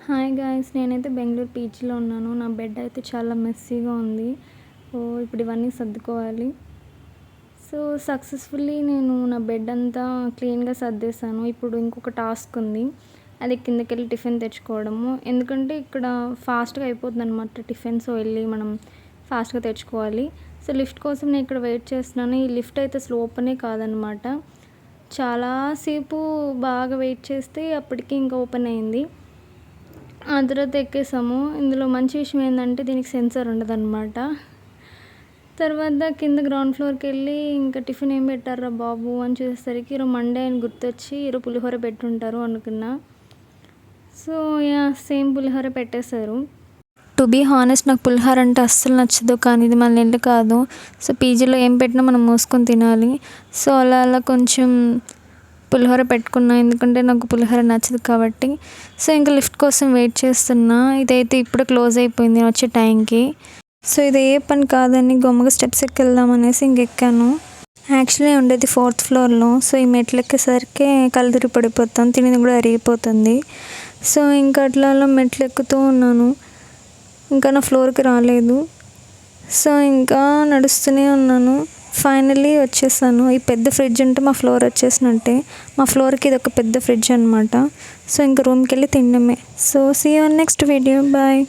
Hi guys, నేనైతే బెంగళూరు పీజీలో ఉన్నాను. నా బెడ్ అయితే చాలా మెస్సీగా ఉంది. ఇప్పుడు ఇవన్నీ సర్దుకోవాలి. సక్సెస్ఫుల్లీ నేను నా బెడ్ అంతా క్లీన్గా సర్దేశాను. ఇప్పుడు ఇంకొక టాస్క్ ఉంది, అది కిందకెళ్ళి టిఫిన్ తెచ్చుకోవడము. ఎందుకంటే ఇక్కడ ఫాస్ట్గా అయిపోతుంది అనమాట టిఫిన్. వెళ్ళి మనం ఫాస్ట్గా తెచ్చుకోవాలి. లిఫ్ట్ కోసం నేను ఇక్కడ వెయిట్ చేస్తున్నాను. ఈ లిఫ్ట్ అయితే అసలు ఓపెనే కాదనమాట. చాలాసేపు బాగా వెయిట్ చేస్తే అప్పటికి ఇంకా ఓపెన్ అయింది. ఆ తర్వాత ఎక్కేసాము. ఇందులో మంచి విషయం ఏంటంటే దీనికి సెన్సార్ ఉండదన్నమాట. తర్వాత కింద గ్రౌండ్ ఫ్లోర్కి వెళ్ళి ఇంకా టిఫిన్ ఏం పెట్టారా బాబు అని చూసేసరికి ఈరోజు మండే అని గుర్తొచ్చి ఈరోజు పులిహోర పెట్టుంటారు అనుకున్నా. సేమ్ పులిహోర పెట్టేశారు. టు బీ హానెస్ట్, నాకు పులిహోర అంటే అస్సలు నచ్చదు, కానీ ఇది మన ఇల్లు కాదు. పీజీలో ఏం పెట్టినా మనం మూసుకొని తినాలి. అలా కొంచెం పులిహోర పెట్టుకున్నా, ఎందుకంటే నాకు పులిహోర నచ్చదు కాబట్టి. ఇంకా లిఫ్ట్ కోసం వెయిట్ చేస్తున్నా. ఇదైతే ఇప్పుడు క్లోజ్ అయిపోయింది వచ్చే టైంకి. ఇది ఏ పని కాదని గొమ్మగా స్టెప్స్ ఎక్కి వెళ్దామనేసి ఇంకెక్కాను. యాక్చువల్లీ ఉండేది 4th ఫ్లోర్లో. ఈ మెట్లు ఎక్కేసరికి కళ్ళు తిరిగి పడిపోతాం, తినేది కూడా అరిగిపోతుంది. ఇంకా అట్లా మెట్లు ఎక్కుతూ ఉన్నాను. ఇంకా నా ఫ్లోర్కి రాలేదు. ఇంకా నడుస్తూనే ఉన్నాను. ఫైనల్లీ వచ్చేసాను. ఈ పెద్ద ఫ్రిడ్జ్ ఉంటే మా ఫ్లోర్ వచ్చేసినట్టే. మా ఫ్లోర్కి ఇది ఒక పెద్ద ఫ్రిడ్జ్ అనమాట. ఇంకా రూమ్కి వెళ్ళి తినడమే. See you on next video. Bye.